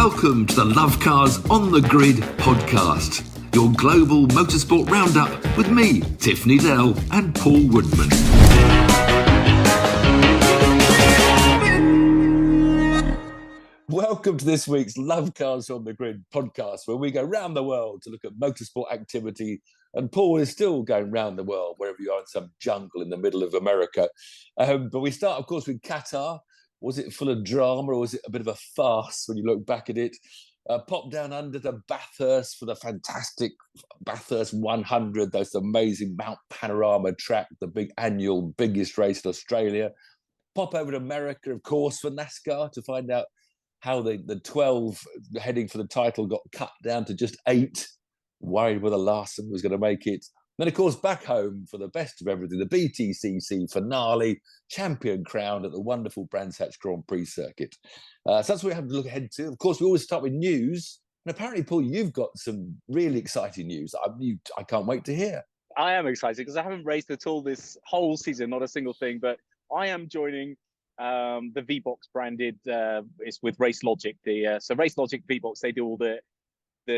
Welcome to the Lovecars On The Grid podcast, your global motorsport roundup with me, Tiff, Needell and Paul Woodman. Welcome to this week's Lovecars On The Grid podcast, where we go round the world to look at motorsport activity. And Paul is still going round the world, wherever you are in some jungle in the middle of America. But we start, of course, with Qatar. Was it full of drama, or was it a bit of a farce when you look back at it? Pop down under to Bathurst for the fantastic Bathurst 100, those amazing Mount Panorama track, the big annual biggest race in Australia. Pop over to America, of course, for NASCAR to find out how the 12 heading for the title got cut down to just 8, worried whether Larson was going to make it. Then, of course, back home for the best of everything, the BTCC Finale, champion crowned at the wonderful Brands Hatch Grand Prix circuit. So that's what we have to look ahead to. Of course, we always start with news. And apparently, Paul, you've got some really exciting news. I can't wait to hear. I am excited because I haven't raced at all this whole season, not a single thing. But I am joining the V-Box branded, it's with Race Logic. So Race Logic V-Box, they do all the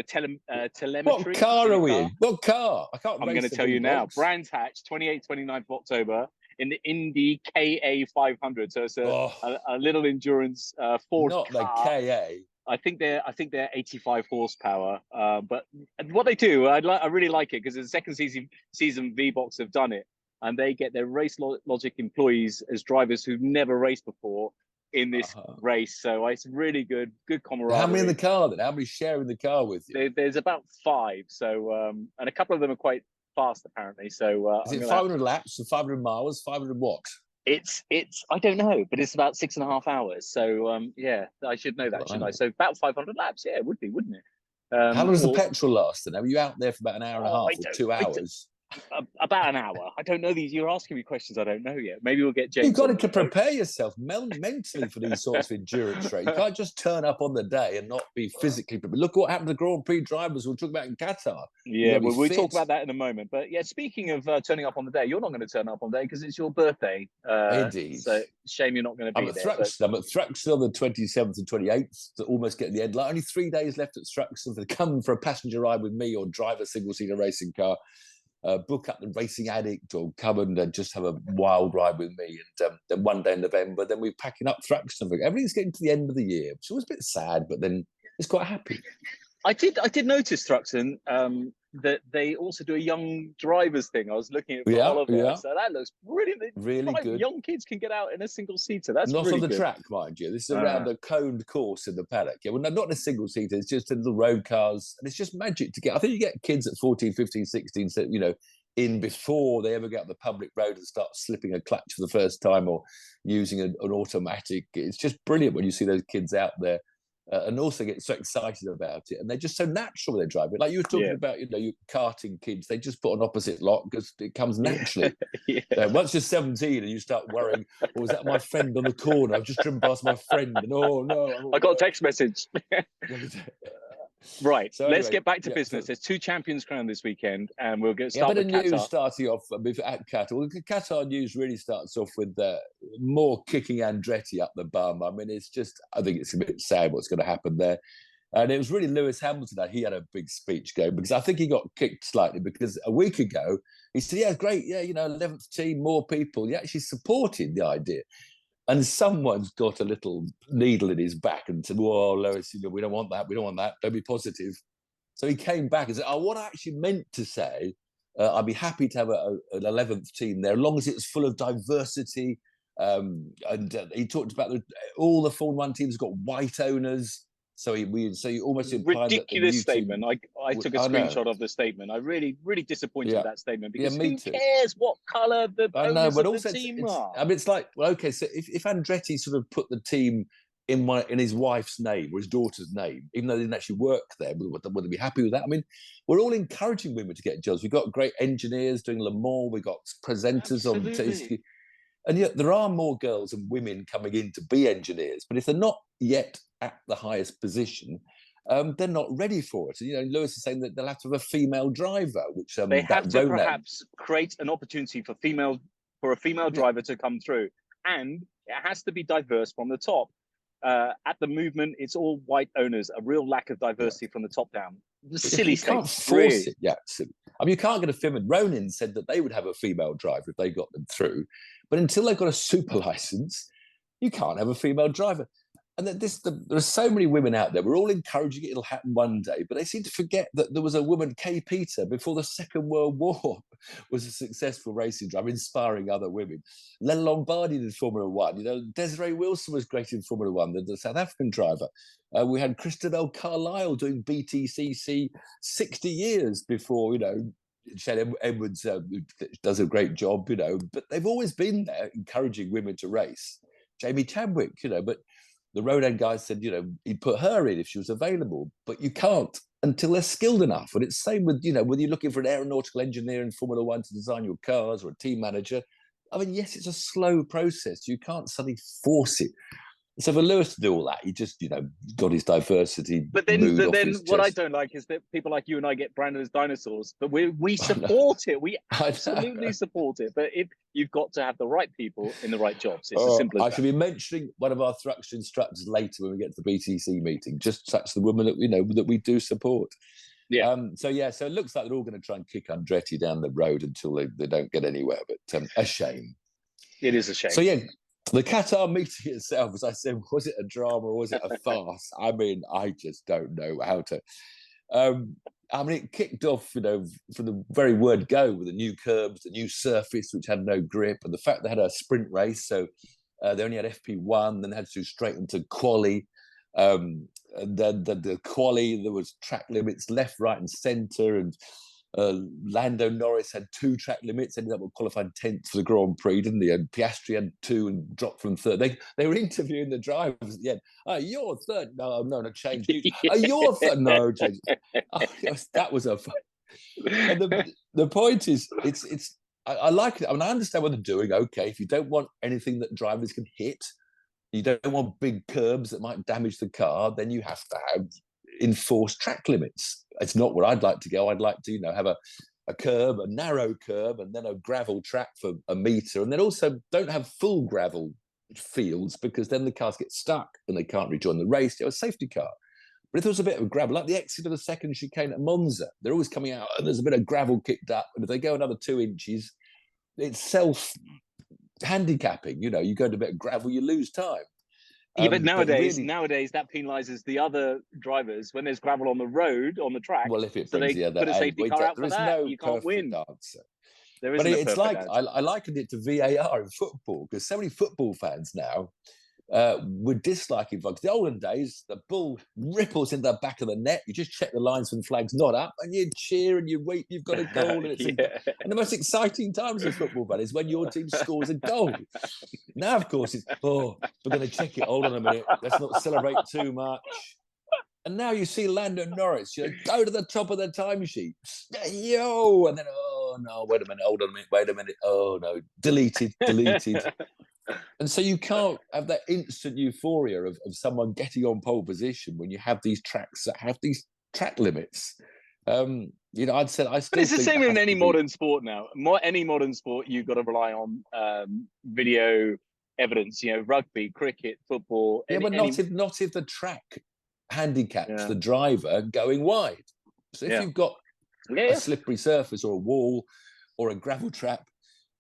telemetry. What car are we in? What car? I'm going to tell you now. Brands Hatch, 28th, 29th of October in the Indy KA 500. So it's a little endurance Ford Not car. The KA. I think they're 85 horsepower. But what they do, I really like it because the second season V-Box have done it, and they get their Race Logic employees as drivers who've never raced before in this race. So it's really good camaraderie. How many in the car then? How many sharing the car with you? There's about 5. So and a couple of them are quite fast apparently. So is it 500 laps or 500 miles? 500 what? It's I don't know, but it's about 6.5 hours. So yeah, I should know that, shouldn't I? So about 500 laps. Yeah, it would be, wouldn't it? How long does the petrol last then? Are you out there for about an hour and a half or 2 hours? About an hour. I don't know these. You're asking me questions I don't know yet. Maybe we'll get James. You've got to prepare yourself mentally for these sorts of endurance races. You can't just turn up on the day and not be physically prepared. Look what happened to Grand Prix drivers we'll talk about in Qatar. Yeah, well, we'll talk about that in a moment. But yeah, speaking of turning up on the day, you're not going to turn up on the day because it's your birthday. Indeed. So shame you're not going to be there. I'm at Thruxton on the 27th and 28th to almost get the end line. Only 3 days left at Thruxton to come for a passenger ride with me or drive a single-seater racing car. Book up the Racing Addict or come and just have a wild ride with me. And then one day in November, then we're packing up Thruxton. Everything's getting to the end of the year, which was a bit sad, but then it's quite happy. I did notice Thruxton that they also do a young drivers thing. I was looking at Oliver, so that looks brilliant. Really good. Young kids can get out in a single seater. That's not really on the good. Track, mind you. This is around a coned course in the paddock. Yeah, well, no, not in a single seater. It's just in little road cars, and it's just magic to get. I think you get kids at 14, 15, 16, so, in before they ever get up the public road and start slipping a clutch for the first time or using an automatic. It's just brilliant when you see those kids out there. And also get so excited about it, and they're just so natural when they're driving. Like you were talking about, you karting kids, they just put an opposite lock because it comes naturally. Once you're 17 and you start worrying, was that my friend on the corner? I've just driven past my friend, and no, I got a text message. Right, so let's get back to business. There's 2 champions crowned this weekend, and we'll get started with Qatar. News starting off at Qatar. Well, Qatar news really starts off with more kicking Andretti up the bum. I mean, I think it's a bit sad what's going to happen there. And it was really Lewis Hamilton. He had a big speech going because I think he got kicked slightly because a week ago he said, "Yeah, great, yeah, 11th team, more people." He actually supported the idea. And someone's got a little needle in his back and said, "Whoa, Lewis, we don't want that. We don't want that. Don't be positive." So he came back and said, what I actually meant to say, I'd be happy to have an 11th team there, as long as it's full of diversity. And he talked about all the Formula 1 teams got white owners. So he almost implied ridiculous statement. I took a screenshot of the statement. I really disappointed with that statement because who cares what colour the owners of the team are? I mean, it's like, well, okay, so if Andretti sort of put the team in his wife's name or his daughter's name, even though they didn't actually work there, would they be happy with that? I mean, we're all encouraging women to get jobs. We've got great engineers doing Le Mans. We've got presenters on TV. And yet there are more girls and women coming in to be engineers. But if they're not yet at the highest position, they're not ready for it. Lewis is saying that they'll have to have a female driver, which they have to perhaps create an opportunity for a female driver to come through, and it has to be diverse from the top. At the movement, it's all white owners, a real lack of diversity from the top down. Silly You state. can't force really. it. Yeah, silly. I mean, you can't get a film. And Ronin said that they would have a female driver if they got them through. But until they've got a super license, you can't have a female driver. And there are so many women out there. We're all encouraging it. It'll happen one day. But they seem to forget that there was a woman, Kay Peter, before the Second World War, was a successful racing driver, inspiring other women. Len Lombardi did Formula One. You know, Desiree Wilson was great in Formula One, the South African driver. We had Christabel Carlisle doing BTCC 60 years before, you know, Shane Edwards does a great job, you know, but they've always been there encouraging women to race. Jamie Chadwick, you know, but the Rodan guy said, you know, he'd put her in if she was available, but you can't until they're skilled enough. And it's the same with, you know, whether you're looking for an aeronautical engineer in Formula One to design your cars or a team manager. I mean, yes, it's a slow process. You can't suddenly force it. So for Lewis to do all that, he just, you know, got his diversity. But then what I don't like is that people like you and I get branded as dinosaurs, but we support it. We absolutely support it. But if you've got to have the right people in the right jobs, it's as simple as that. I should be mentioning one of our thrush instructors later when we get to the BTC meeting, just such the woman that, you know, that we do support. Yeah. So it looks like they're all going to try and kick Andretti down the road until they don't get anywhere. But a shame. It is a shame. So yeah. The Qatar meeting itself, as I said, was it a drama or was it a farce? I mean, I just don't know how to. I mean, it kicked off, you know, from the very word go with the new curbs, the new surface, which had no grip, and the fact they had a sprint race. So they only had FP1, then they had to do straight into quali. And then the quali, there was track limits left, right, and centre, and Lando Norris had 2 track limits, ended up qualifying 10th for the Grand Prix, didn't he? And Piastri had 2 and dropped from 3rd. They were interviewing the drivers at the end. Oh, you're 3rd. No, change. Oh, you're 3rd. No, change. Oh, that was a fun. And the point is, I like it. I mean, I understand what they're doing. Okay, if you don't want anything that drivers can hit, you don't want big curbs that might damage the car, then you have to have enforced track limits. It's not where I'd like to go. I'd like to, you know, have a curb, a narrow curb, and then a gravel track for a metre. And then also don't have full gravel fields, because then the cars get stuck and they can't rejoin the race. You're a safety car. But if there was a bit of gravel, like the exit of the second chicane at Monza, they're always coming out and there's a bit of gravel kicked up. And if they go another 2 inches, it's self-handicapping. You know, you go to a bit of gravel, you lose time. Yeah, but nowadays that penalises the other drivers when there's gravel on the road, on the track. Well, if it brings the other put a safety car out for that, no you can't win. Answer. There isn't. But it's like I likened it to VAR in football, because so many football fans now were disliking VAR. The olden days, the ball ripples in the back of the net. You just check the lines when the flag's not up, and you cheer and you wait. You've got a goal, and it's and the most exciting times of football, man, is when your team scores a goal. Now, of course, it's we're going to check it. Hold on a minute. Let's not celebrate too much. And now you see Lando Norris, you know, go to the top of the timesheet, yo, and then oh no, wait a minute, hold on a minute, wait a minute, oh no, deleted. And so you can't have that instant euphoria of someone getting on pole position when you have these tracks that have these track limits. You know, I still. But it's the same in any modern sport now. Any modern sport, you've got to rely on video evidence. You know, rugby, cricket, football. But not if the track handicaps the driver going wide. So if you've got a slippery surface or a wall or a gravel trap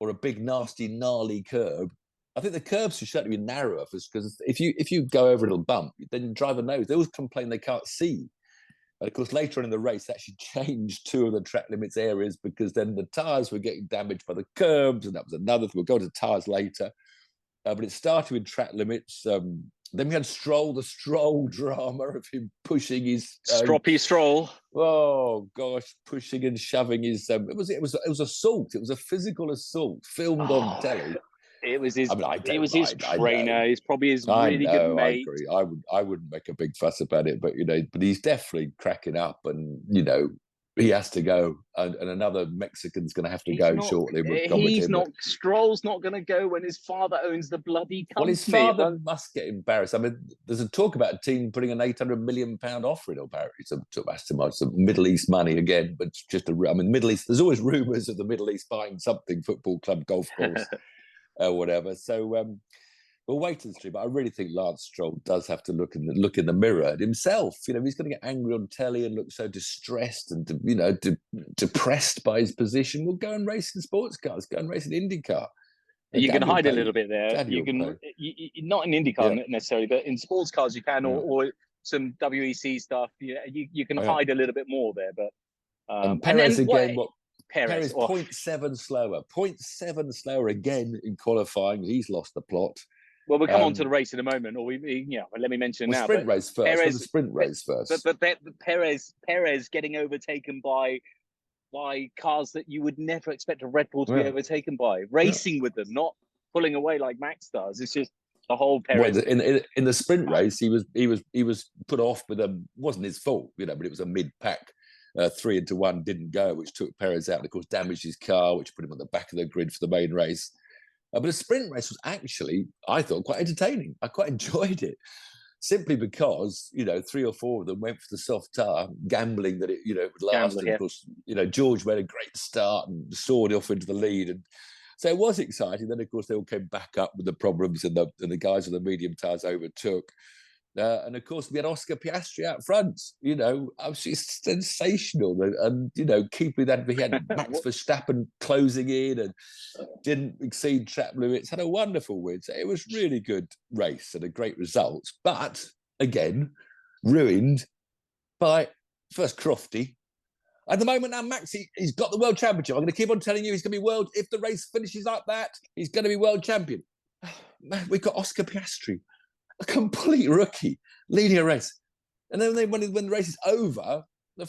or a big nasty gnarly curb, I think the curbs should certainly be narrower, because if you go over a little bump, then the driver knows. They always complain they can't see. And of course, later on in the race, they actually changed 2 of the track limits areas, because then the tyres were getting damaged by the curbs, and that was another thing. We'll go to tyres later. But it started with track limits. Then we had the Stroll drama of him pushing his Stroppy Stroll. Oh gosh, pushing and shoving his. It was assault. It was a physical assault filmed on telly. It was his. His trainer. He's probably his really good mate. I agree. I wouldn't make a big fuss about it, but you know, he's definitely cracking up, and you know, he has to go, and another Mexican's going to have to go shortly. Stroll's not going to go when his father owns the bloody company. Well, his father must get embarrassed. I mean, there's a talk about a team putting an £800 million offer in, apparently, to Aston Martin, some Middle East money again, but it's just Middle East. There's always rumours of the Middle East buying something, football club, golf course. Whatever. So, We'll wait and see, but I really think Lance Stroll does have to look in the mirror at himself. You know, he's going to get angry on telly and look so distressed and depressed by his position. We'll go and race in sports cars, go and race in IndyCar. You can hide a little bit there. You can not in IndyCar necessarily, but in sports cars you can, or some WEC stuff. You can hide a little bit more there. But Perez again. Perez 0.7 slower, 0.7 slower again in qualifying. He's lost the plot. Well, we'll come on to the race in a moment, or let me mention now. Sprint race first. The sprint race first. But Perez getting overtaken by cars that you would never expect a Red Bull to be overtaken by, racing with them, not pulling away like Max does. It's just the whole Perez. Well, in the sprint race, he was put off with wasn't his fault, but it was a mid-pack. 3 into 1 didn't go, which took Perez out and of course damaged his car, which put him on the back of the grid for the main race. But the sprint race was actually, I thought, quite entertaining. I quite enjoyed it, simply because 3 or 4 of them went for the soft tire, gambling that it would last. And of course, George made a great start and soared off into the lead, and so it was exciting. Then of course they all came back up with the problems, and the guys with the medium tires overtook. And of course, we had Oscar Piastri out front, absolutely sensational. And keeping that, we had Max Verstappen closing in and didn't exceed track limits, had a wonderful win. So it was really good race and a great result. But again, ruined by first Crofty. At the moment now, Max, he's got the world championship. I'm going to keep on telling you he's going to be if the race finishes like that, he's going to be world champion. Man, we've got Oscar Piastri, a complete rookie, leading a race. And then when the race is over, they'd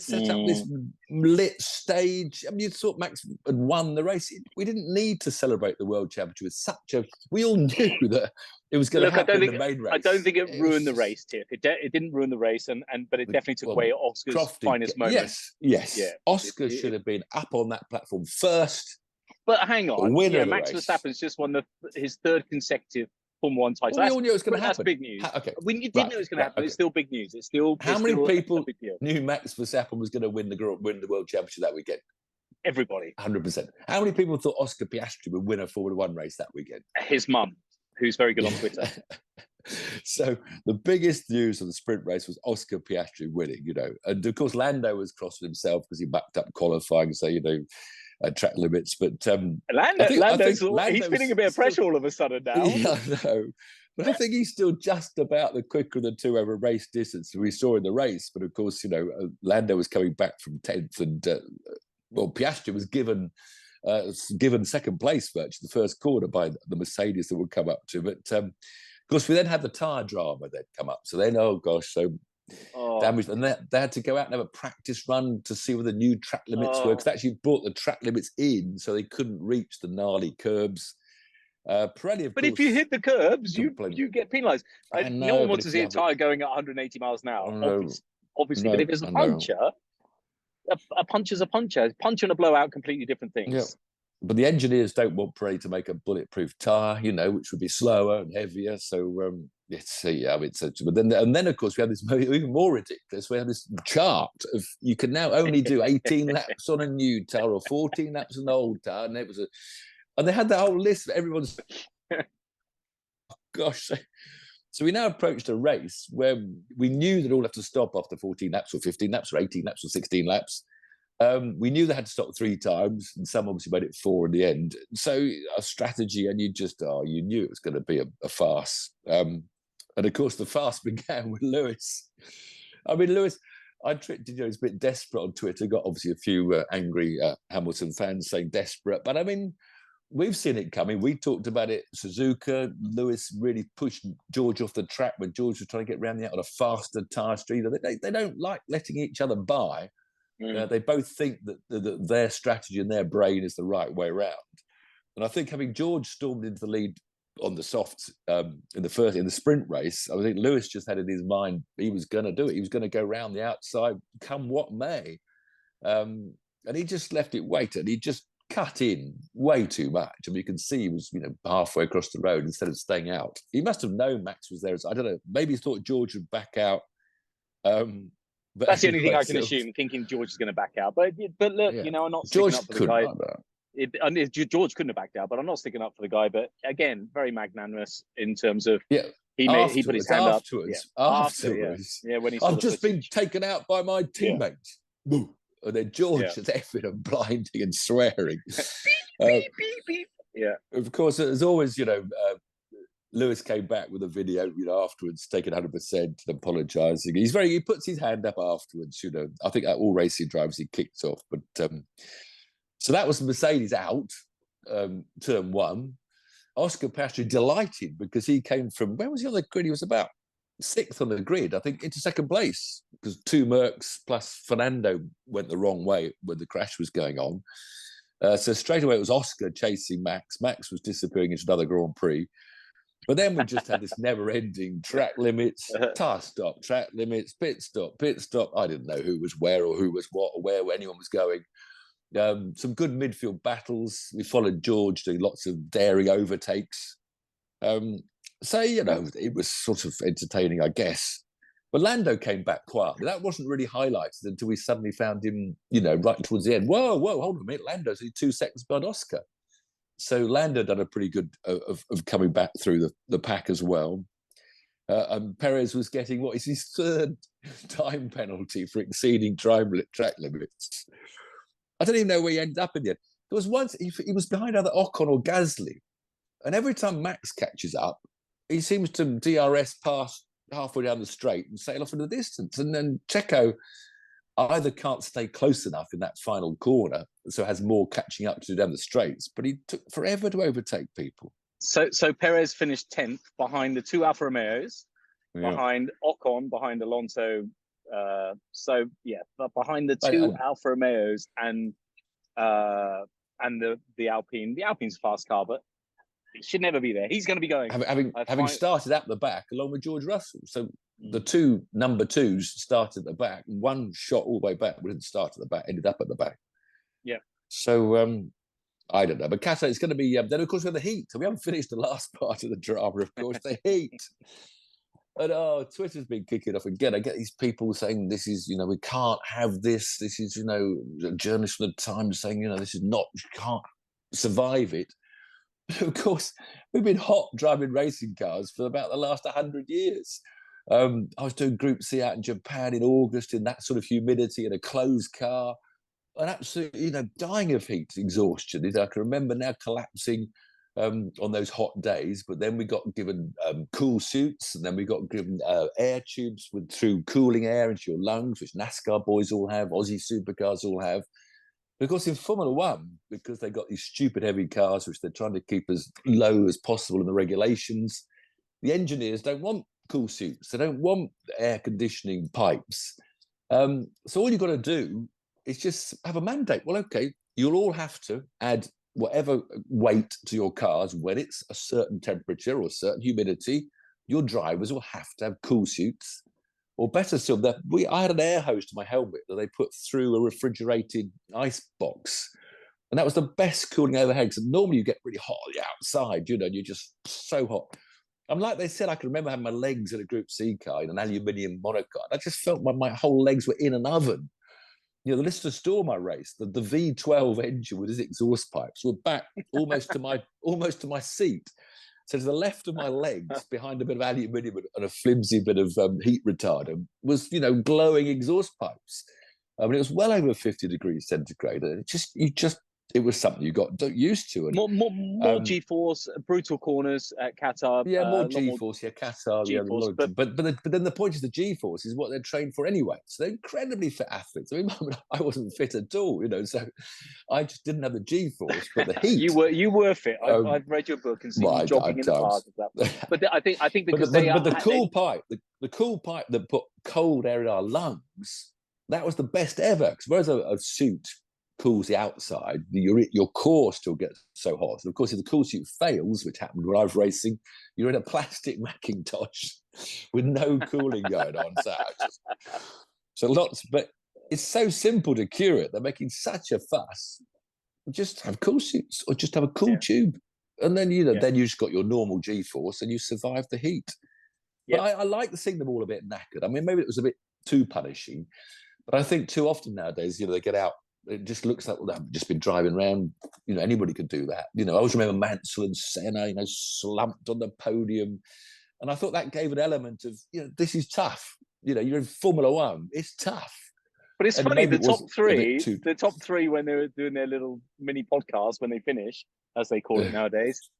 set up this lit stage. I mean, you thought Max had won the race. We didn't need to celebrate the world championship. We all knew that it was going to happen in the main race. I don't think it ruined the race, Tiff. It didn't ruin the race, but it definitely took away Oscar's finest moment. Yes. Yeah. Oscar should have been up on that platform first. But hang on, Max Verstappen's just won his 3rd consecutive Formula 1 title. We all knew it was going to happen. That's big news. When you did know it was going to happen, it's still big news. How many people knew Max Verstappen was going to win the world championship that weekend? Everybody. 100%. How many people thought Oscar Piastri would win a Formula 1 race that weekend? His mum, who's very good on Twitter. So the biggest news of the sprint race was Oscar Piastri winning, And of course, Lando was cross with himself because he backed up qualifying, so, track limits, but Lando's he's feeling a bit of pressure all of a sudden now. Yeah, I know, but I think he's still just about the quicker of the two over race distance we saw in the race. But of course, Lando was coming back from 10th, and Piastri was given second place virtually the first corner by the Mercedes that would come up to. But of course, we then had the tyre drama that come up. So then, damaged, and they had to go out and have a practice run to see where the new track limits were, because they actually brought the track limits in so they couldn't reach the gnarly curbs. If you hit the curbs, you get penalised. No one wants to see a tyre going at 180 miles an hour, obviously. But if it's a puncher, a puncher's a puncher. A punch and a blowout, completely different things. Yeah. But the engineers don't want Pirelli to make a bulletproof tyre, which would be slower and heavier. So but then of course we have this even more ridiculous. We have this chart of you can now only do 18 laps on a new tyre or 14 laps on an old tyre, and and they had that whole list of everyone's. Gosh, so we now approached a race where we knew that all have to stop after 14 laps or 15 laps or 18 laps or 16 laps. We knew they had to stop 3 times, and some obviously made it 4 in the end. So a strategy, and you knew it was going to be a farce. And of course, the farce began with Lewis. I mean, Lewis, I tricked he's a bit desperate on Twitter. Got obviously a few angry Hamilton fans saying desperate, but I mean, we've seen it coming. We talked about it. Suzuka, Lewis really pushed George off the track when George was trying to get around the out on a faster tyre street. They don't like letting each other by. They both think that their strategy and their brain is the right way around. And I think having George stormed into the lead on the softs in the sprint race, I think Lewis just had in his mind he was going to do it. He was going to go round the outside, come what may. And he just left it waiting. He just cut in way too much. I mean, you can see he was halfway across the road instead of staying out. He must have known Max was there. I don't know. Maybe he thought George would back out. But that's the only thing I can assume, thinking George is going to back out. But look, I'm not George up for the guy. George couldn't have backed out, but I'm not sticking up for the guy. But again, very magnanimous in terms of he put his hand up. Afterwards, when he I've just been taken out by my teammates. Yeah. And then George is effing and blinding and swearing. beep, beep, beep. Yeah. Of course, as always, Lewis came back with a video, afterwards, taking 100% and apologising. He puts his hand up afterwards, I think all racing drivers he kicked off. But so that was Mercedes out, turn one. Oscar Piastri delighted because he came from, where was he on the grid? He was about 6th on the grid, I think, into 2nd place because 2 Mercs plus Fernando went the wrong way when the crash was going on. So straight away it was Oscar chasing Max. Max was disappearing into another Grand Prix. But then we just had this never-ending track limits, tyre stop, track limits, pit stop, pit stop. I didn't know who was where or who was what or where anyone was going. Some good midfield battles. We followed George doing lots of daring overtakes. So, it was sort of entertaining, I guess. But Lando came back quietly. That wasn't really highlighted until we suddenly found him, right towards the end. Whoa, hold on a minute. Lando's only 2 seconds behind Oscar. So Lando done a pretty good of coming back through the pack as well. And Perez was getting what is his 3rd time penalty for exceeding track limits. I don't even know where he ended up in the end. There was once he was behind either Ocon or Gasly. And every time Max catches up, he seems to DRS past halfway down the straight and sail off into the distance. And then Checo either can't stay close enough in that final corner, so has more catching up to do down the straights, but he took forever to overtake people. So Perez finished 10th behind the 2 Alfa Romeos, behind Ocon, behind Alonso. Behind the 2 Alfa Romeos and the Alpine. The Alpine's a fast car, but it should never be there. He's going to be going. Having started at the back along with George Russell. So the 2 number 2s started at the back. One shot all the way back. We didn't start at the back, ended up at the back. Yeah. So I don't know. But Qatar, it's going to be... then, of course, we have the heat. So we haven't finished the last part of the drama, of course, the heat. And Twitter's been kicking off again. I get these people saying this is, we can't have this. This is, journalists from the Times saying, this is not, you can't survive it. Of course, we've been hot driving racing cars for about the last 100 years. I was doing Group C out in Japan in August in that sort of humidity in a closed car, and absolutely, dying of heat exhaustion. I can remember now collapsing on those hot days, but then we got given cool suits, and then we got given air tubes through cooling air into your lungs, which NASCAR boys all have, Aussie supercars all have. Because in Formula One, because they got these stupid heavy cars, which they're trying to keep as low as possible in the regulations, the engineers don't want cool suits. They don't want air conditioning pipes. So all you've got to do is just have a mandate. Well, okay, you'll all have to add whatever weight to your cars when it's a certain temperature or a certain humidity. Your drivers will have to have cool suits. Or better still, I had an air hose to my helmet that they put through a refrigerated ice box. And that was the best cooling I ever had. Because normally you get really hot on the outside, and you're just so hot. And like they said, I can remember having my legs in a Group C car in an aluminium monocoque. I just felt my whole legs were in an oven. The Lister Storm I raced, the V12 engine with its exhaust pipes were back almost to my seat. So to the left of my legs, behind a bit of aluminium and a flimsy bit of heat retardant, was glowing exhaust pipes. I mean, it was well over 50 degrees centigrade. It was something you got used to. And, more G-force, brutal corners at Qatar. Yeah, more G-force. Qatar. G-force, but then the point is the G-force is what they're trained for anyway. So they're incredibly fit athletes. I mean, I wasn't fit at all, so I just didn't have the G-force, but the heat. you were fit. I've read your book and seen you jogging in the park and stuff. But I think because the cool pipe that put cold air in our lungs, that was the best ever. Because whereas a suit cools the outside, your core still gets so hot. And of course, if the cool suit fails, which happened when I was racing, you're in a plastic Macintosh with no cooling going on. But it's so simple to cure it. They're making such a fuss. Just have cool suits or just have a cool tube. And then, then you just got your normal G-force and you survive the heat. But I like seeing them all a bit knackered. I mean, maybe it was a bit too punishing, but I think too often nowadays, they get out it just looks like, well, I've just been driving around. You know, anybody could do that. You know, I always remember Mansell and Senna, you know, slumped on the podium. And I thought that gave an element of, you know, this is tough. You know, you're in Formula One. It's tough. But it's funny, the top three, when they were doing their little mini podcast, when they finish, as they call it nowadays,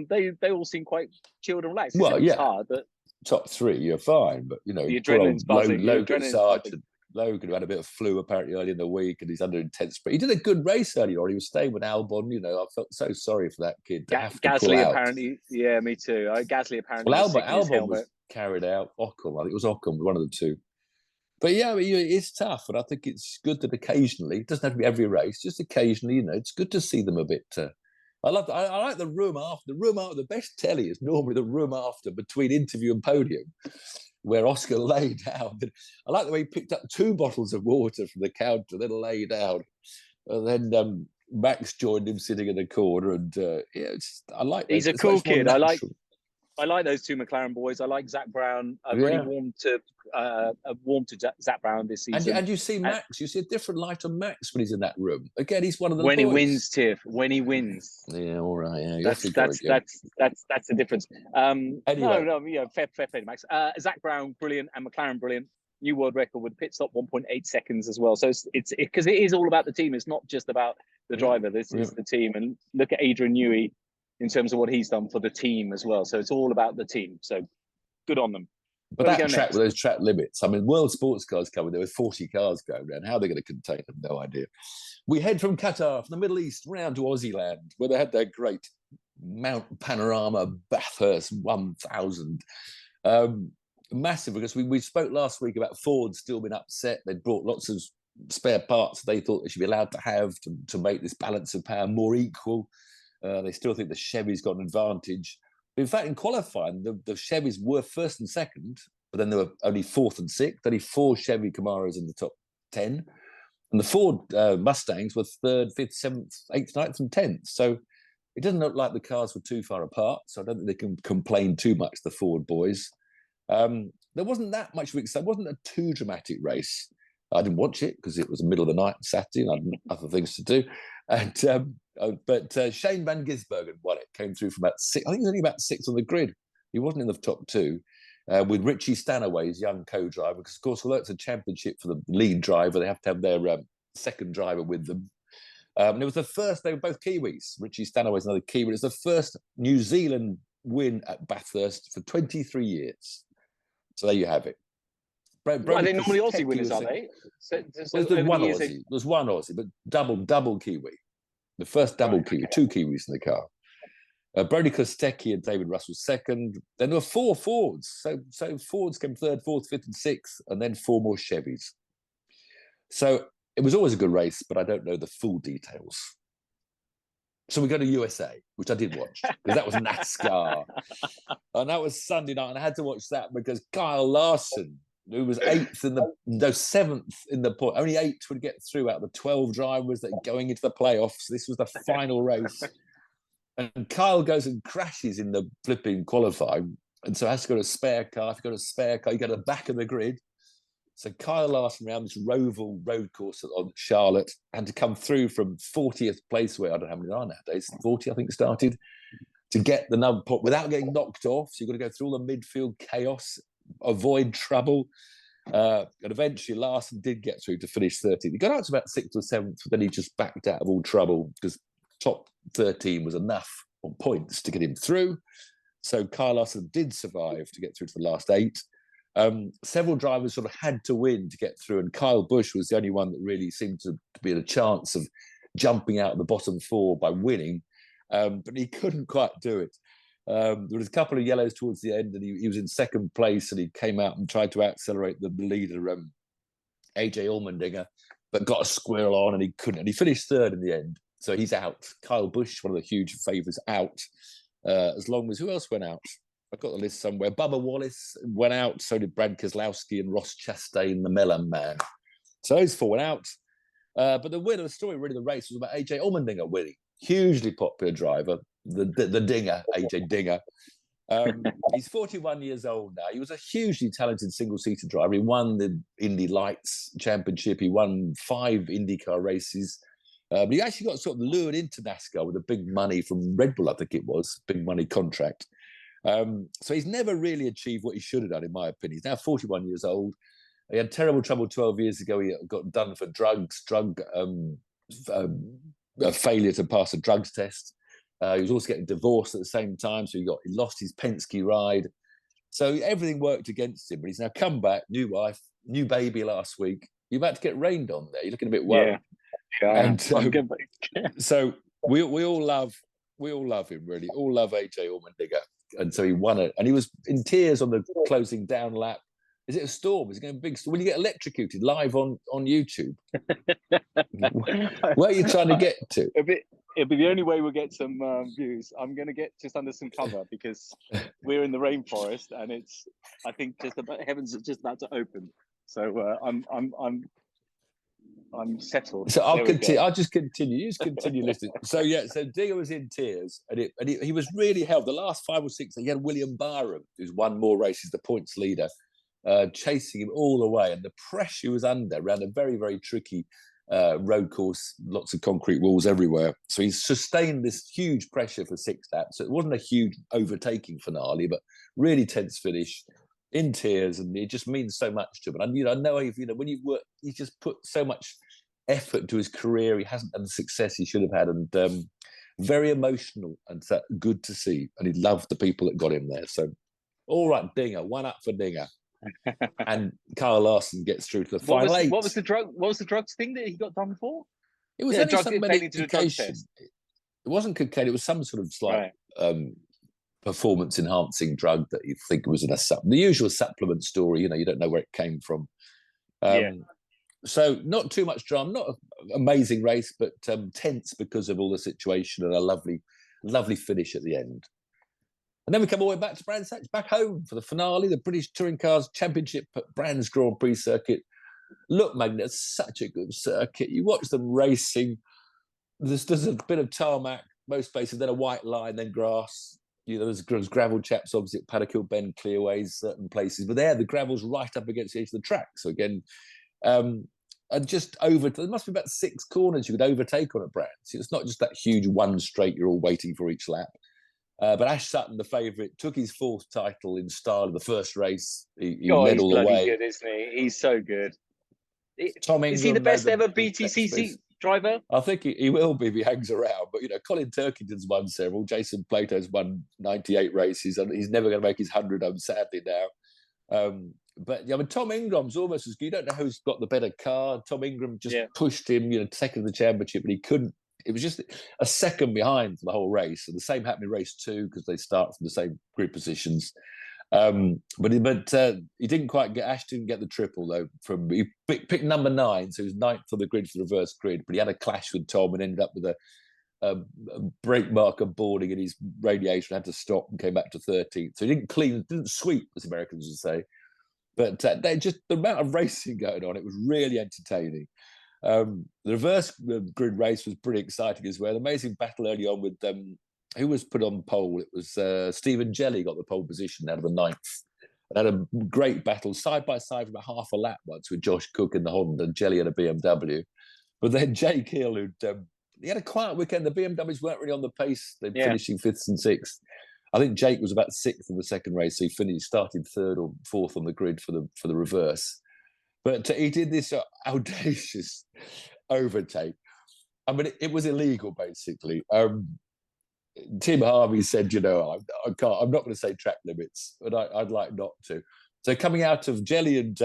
they all seem quite chilled and relaxed. Well, yeah. It's hard, but top three, you're fine. But, you know, the adrenaline's buzzing. Logan Sargent, Logan, who had a bit of flu apparently early in the week, and he's under intense. But he did a good race earlier on. He was staying with Albon. You know, I felt so sorry for that kid to have to Gasly pull out. apparently, yeah, me too. Gasly apparently. Well, Albon was carried out. Ocon, I think it was Ocon, one of the two. But yeah, it's tough, and I think it's good that occasionally, it doesn't have to be every race, just occasionally, you know, it's good to see them a bit. I like the room after. The room after, the best telly is normally the room after, between interview and podium, where Oscar lay down. I like the way he picked up 2 bottles of water from the counter, then lay down, and then Max joined him sitting in the corner, and I like. He's a cool kid. I like those 2 McLaren boys. I like Zach Brown. I've really warmed to Zach Brown this season. And you see Max. You see a different light on Max when he's in that room. Again, he's one of the when boys. He wins, Tiff. When he wins. Yeah, all right. Yeah, that's the difference. Anyway. Fair play, Max. Zach Brown, brilliant, and McLaren, brilliant. New world record with pit stop 1.8 seconds as well. So it's because it is all about the team. It's not just about the driver. This is the team. And look at Adrian Newey in terms of what he's done for the team as well. So it's all about the team. So good on them. But that track with those track limits, I mean, world sports cars coming, there were 40 cars going around. How are they going to contain them? No idea. We head from Qatar, from the Middle East, round to Aussie land, where they had their great Mount Panorama Bathurst 1000. Massive, because we spoke last week about Ford still being upset. They'd brought lots of spare parts they thought they should be allowed to have to make this balance of power more equal. They still think the Chevy's got an advantage. In fact, in qualifying, the Chevys were first and second, but then they were only 4th and 6th. Only 4 Chevy Camaros in the top 10. And the Ford Mustangs were 3rd, 5th, 7th, 8th, 9th, and 10th. So it doesn't look like the cars were too far apart. So I don't think they can complain too much, the Ford boys. There wasn't that much of excitement. It wasn't a too dramatic race. I didn't watch it because it was the middle of the night Saturday and I had other things to do. And but Shane Van Gisbergen won it. Came through from about 6. I think he was only about 6th on the grid. He wasn't in the top 2. With Richie Stanaway's young co-driver, because of course, although it's a championship for the lead driver, they have to have their second driver with them. And it was the first. They were both Kiwis. Richie Stanaway's another Kiwi. It was the first New Zealand win at Bathurst for 23 years. So there you have it. Are they normally Aussie winners, are they? There's one Aussie. There's one Aussie, but double Kiwi. The first double Kiwi, 2 Kiwis in the car. Brody Kostecki and David Russell second. Then there were 4 Fords. So Fords came 3rd, 4th, 5th, and 6th, and then 4 more Chevys. So it was always a good race, but I don't know the full details. So we go to USA, which I did watch, because that was NASCAR. And that was Sunday night, and I had to watch that because Kyle Larson, who was 7th in the point, only 8 would get through out of the 12 drivers that are going into the playoffs. This was the final race. And Kyle goes and crashes in the flipping qualifying. And so has to go to a spare car. If you got a spare car, you go to the back of the grid. So Kyle Larson around this Roval road course on Charlotte and to come through from 40th place, where I don't know how many there are nowadays, 40 I think started, to get the number pot without getting knocked off. So you've got to go through all the midfield chaos, avoid trouble. And eventually Larson did get through to finish 13th. He got out to about 6th or 7th, but then he just backed out of all trouble because top 13 was enough on points to get him through. So Kyle Larson did survive to get through to the last 8. Several drivers sort of had to win to get through, and Kyle Busch was the only one that really seemed to be in a chance of jumping out of the bottom 4 by winning, but he couldn't quite do it. There was a couple of yellows towards the end, and he was in 2nd place, and he came out and tried to accelerate the leader, AJ Allmendinger, but got a squirrel on, and he couldn't. And he finished 3rd in the end, so he's out. Kyle Busch, one of the huge favourites, out. As long as who else went out? I've got the list somewhere. Bubba Wallace went out. So did Brad Keselowski and Ross Chastain, the Mellon man. So those 4 went out. But the winner of the story, really, the race was about AJ Allmendinger winning. Hugely popular driver, the Dinger, AJ Dinger. He's 41 years old now. He was a hugely talented single-seater driver. He won the Indy Lights Championship. He won 5 IndyCar races. But he actually got sort of lured into NASCAR with the big money from Red Bull, I think it was, big money contract. So he's never really achieved what he should have done, in my opinion. He's now 41 years old. He had terrible trouble 12 years ago. He got done for a failure to pass a drugs test. He was also getting divorced at the same time, so he lost his Penske ride. So everything worked against him, but he's now come back, new wife, new baby last week. You're about to get rained on there. You're looking a bit worried. Yeah, and so we all love him, really. All love AJ Allmendinger, and so he won it, and he was in tears on the closing down lap. Is it a storm? Is it going to be a big storm? Will you get electrocuted live on YouTube? Where are you trying to get to? It'll be the only way we'll get some views. I'm going to get just under some cover because we're in the rainforest, and I think heavens are just about to open. So I'm settled. So I'll continue. I'll just continue. You just continue listening. So so Dinger was in tears, and he was really helped. The last 5 or 6, he had William Byram, who's won more races, the points leader, chasing him all the way, and the pressure he was under around a very, very tricky road course, lots of concrete walls everywhere. So he sustained this huge pressure for 6 laps. So it wasn't a huge overtaking finale, but really tense finish, in tears, and it just means so much to him. And I know when you work, he's just put so much effort to his career. He hasn't had the success he should have had, and very emotional, and good to see. And he loved the people that got him there. So, all right, Dinger, 1 up for Dinger. And Kyle Larson gets through to the final 8. What was the drugs thing that he got done for? It was only some medication. It wasn't cocaine. It was some sort of slight performance-enhancing drug that you think was in the usual supplement story. You don't know where it came from. So not too much drama. Not an amazing race, but tense because of all the situation, and a lovely, lovely finish at the end. And then we come all the way back to Brands Hatch, back home for the finale, the British Touring Cars Championship at Brands Grand Prix Circuit. Look, Magnet, it's such a good circuit. You watch them racing. There's a bit of tarmac, most places, then a white line, then grass. There's gravel chaps, obviously, at Paddock Bend, clearways, certain places. But the gravel's right up against the edge of the track. So again, and just there must be about 6 corners you could overtake on at Brands. It's not just that huge one straight you're all waiting for each lap. But Ash Sutton, the favourite, took his 4th title in style of the first race. He led all the way. He's good, isn't he? He's so good. Tom Ingram, is he the best ever BTCC driver? I think he will be if he hangs around. But, Colin Turkington's won several. Jason Plato's won 98 races. And he's never going to make his 100, sadly, now. But Tom Ingram's almost as good. You don't know who's got the better car. Tom Ingram just pushed him, second in the championship, but he couldn't. It was just a second behind for the whole race. And the same happened in race 2 because they start from the same grid positions. But he didn't quite get. Ash didn't get the triple though. He picked number 9, so he was 9th on the grid for the reverse grid. But he had a clash with Tom and ended up with a brake marker boarding in his radiator, had to stop and came back to 13th. So he didn't sweep, as Americans would say. But the amount of racing going on, it was really entertaining. The reverse grid race was pretty exciting as well. Amazing battle early on with who was put on pole. It was Stephen Jelly got the pole position out of the 9th. And had a great battle side by side for about half a lap once with Josh Cook in the Honda and Jelly had a BMW. But then Jake Hill, he had a quiet weekend. The BMWs weren't really on the pace. They're finishing 5th and 6th. I think Jake was about 6th in the second race, so he started 3rd or 4th on the grid for the reverse. But he did this audacious overtake. I mean, it was illegal, basically. Tim Harvey said, I can't. I'm not going to say track limits, but I'd like not to. So coming out of Jelly and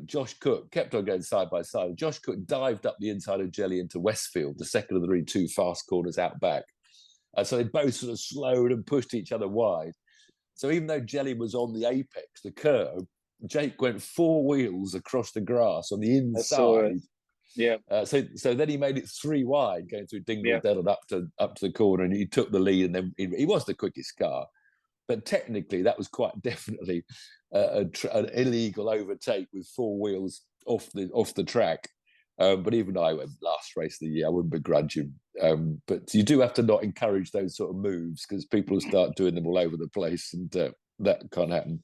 Josh Cook kept on going side by side. Josh Cook dived up the inside of Jelly into Westfield, the second of the 2 fast corners out back. So they both sort of slowed and pushed each other wide. So even though Jelly was on the apex, the curve, Jake went 4 wheels across the grass on the inside. Yeah. So then he made it 3 wide, going through Dingle Dell and up to the corner, and he took the lead. And then he was the quickest car, but technically that was quite definitely an illegal overtake with 4 wheels off the track. But even though I went last race of the year, I wouldn't begrudge him But you do have to not encourage those sort of moves because people will start doing them all over the place, and that can't happen.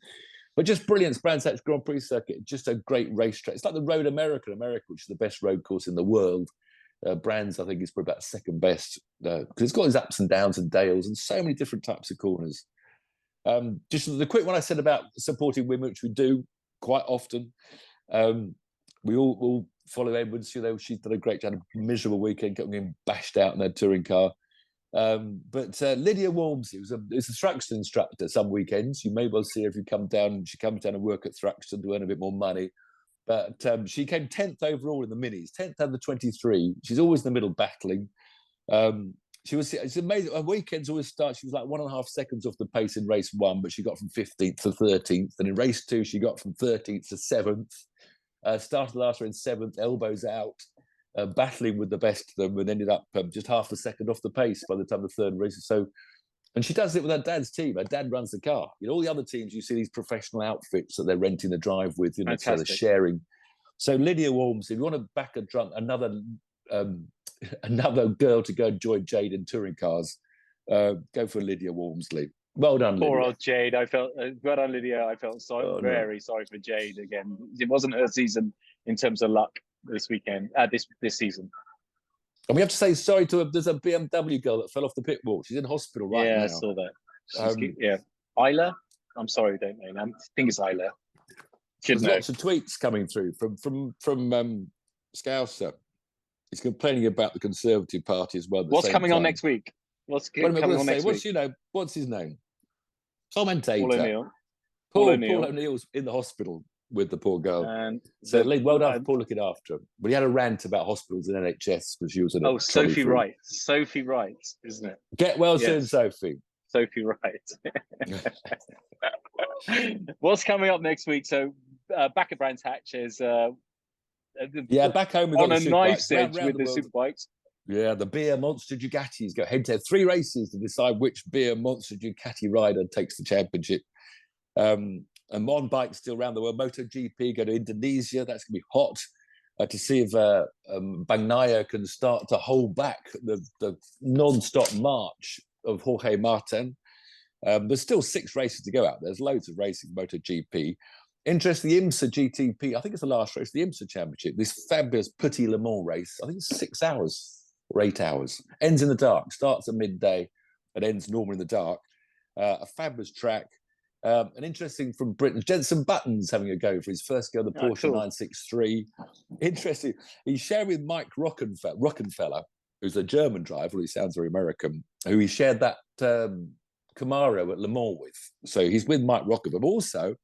But just brilliant. Brands Hatch Grand Prix Circuit, just a great racetrack. It's like the Road America, which is the best road course in the world. Brands, I think, is probably about second best because it's got its ups and downs and dales and so many different types of corners. Just the quick one I said about supporting women, which we do quite often. We all follow Edwards. She's done a great job. A miserable weekend, getting bashed out in her touring car. But Lydia Walmsley was a Thruxton instructor. Some weekends you may well see her if you come down. She comes down and work at Thruxton to earn a bit more money. But she came 10th overall in the minis, 10th out of the 23. She's always in the middle battling. It's amazing. Her weekends always start. She was like 1.5 seconds off the pace in race 1, but she got from 15th to 13th. And in race 2, she got from 13th to 7th. Started last year in 7th, elbows out, battling with the best of them, and ended up just half a second off the pace by the time the third race. So, and she does it with her dad's team. Her dad runs the car. All the other teams, you see these professional outfits that they're renting the drive with, so they're sharing. So Lydia Walmsley, if you want to back another girl to go and join Jade in touring cars, go for Lydia Walmsley. Well done, Lydia. Poor old Jade. Well done, Lydia. I felt very sorry for Jade again. It wasn't her season in terms of luck this weekend, this season. And we have to say sorry to there's a BMW girl that fell off the pit wall. She's in hospital right now. Yeah, I saw that. Yeah. Isla? I'm sorry, don't know. I think it's Isla. There's lots of tweets coming through from Scouser. He's complaining about the Conservative Party as well. What's coming on next week? What's coming on next week? What's his name? Commentator. Paul O'Neill. Paul O'Neill's in the hospital with the poor girl. And so well done for Paul looking after him. But he had a rant about hospitals and NHS because she was in Sophie Wright. Sophie Wright, isn't it? Get well soon, Sophie. Sophie Wright. What's coming up next week? So back at Brands Hatch is back home on a knife's edge with the superbikes. Yeah, the beer monster Ducatis go head to head. 3 races to decide which beer monster Ducati rider takes the championship. And on bikes still around the world. MotoGP go to Indonesia. That's going to be hot to see if Bagnaia can start to hold back the non-stop march of Jorge Martin. There's still 6 races to go out. There's loads of racing MotoGP. Interesting, the IMSA GTP, I think it's the last race, the IMSA Championship, this fabulous Petit Le Mans race. I think it's 6 hours or 8 hours. Ends in the dark, starts at midday and ends normally in the dark. A fabulous track. And interesting from Britain, Jenson Button's having a go for his first go, the Porsche 963. Interesting. He's sharing with Mike Rockenfeller, who's a German driver, he sounds very American, who he shared that Camaro at Le Mans with. So he's with Mike Rockenfeller, but also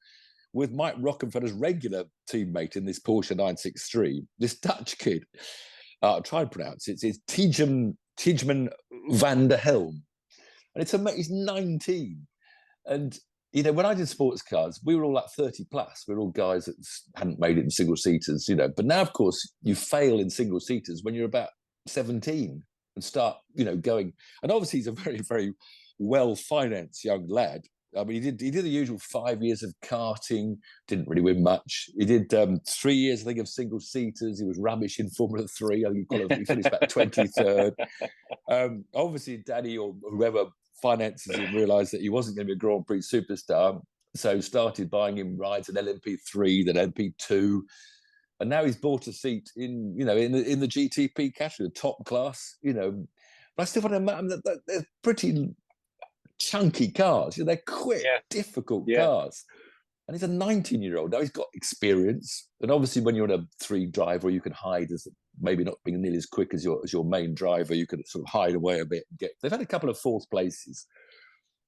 with Mike Rockenfeller's regular teammate in this Porsche 963, this Dutch kid. I'll try and pronounce it. It's Tijman van der Helm. And he's 19. And when I did sports cars, we were all like 30 plus. We were all guys that hadn't made it in single seaters, But now, of course, you fail in single seaters when you're about 17 and start, going. And obviously, he's a very, very well-financed young lad. I mean, he did the usual 5 years of karting, didn't really win much. He did 3 years, I think, of single seaters. He was rubbish in Formula 3. I think he finished about 23rd. Obviously, Daddy or whoever finances him realised that he wasn't going to be a Grand Prix superstar, so started buying him rides at LMP3, then LMP2, and now he's bought a seat in the GTP category, the top class. But I still want to imagine that they're pretty chunky cars. They're quick, difficult cars. And he's a 19-year-old. Now he's got experience. And obviously when you're in a 3 driver, you can hide as maybe not being nearly as quick as your main driver. You can sort of hide away a bit. They've had a couple of 4th places.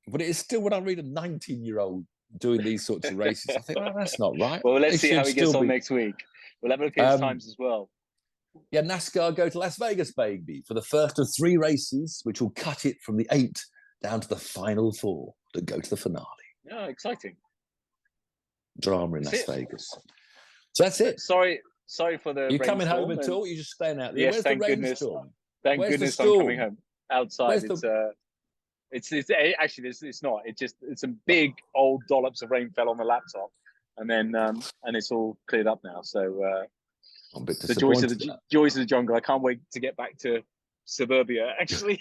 But it is still, when I read a 19-year-old doing these sorts of races, I think, that's not right. Well, let's see how he gets on next week. We'll have a look at his times as well. Yeah, NASCAR go to Las Vegas, baby, for the first of 3 races, which will cut it from the 8 down to the final 4 that go to the finale. Yeah, exciting. Drama in Las Vegas. So that's it. Sorry for the. You coming home at all? You just staying out there? Yes, Where's thank the goodness. rainstorm? Thank goodness I'm coming home. Outside, it's actually it's not. It's some big old dollops of rain fell on the laptop, and then and it's all cleared up now. So I'm a bit the joys of the jungle. I can't wait to get back to suburbia, actually.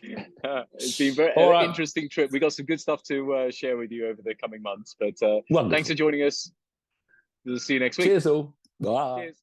It's been very All right. interesting trip. We got some good stuff to share with you over the coming months. But Wonderful. thanks for joining us. We'll see you next week. Cheers all. Bye. Cheers.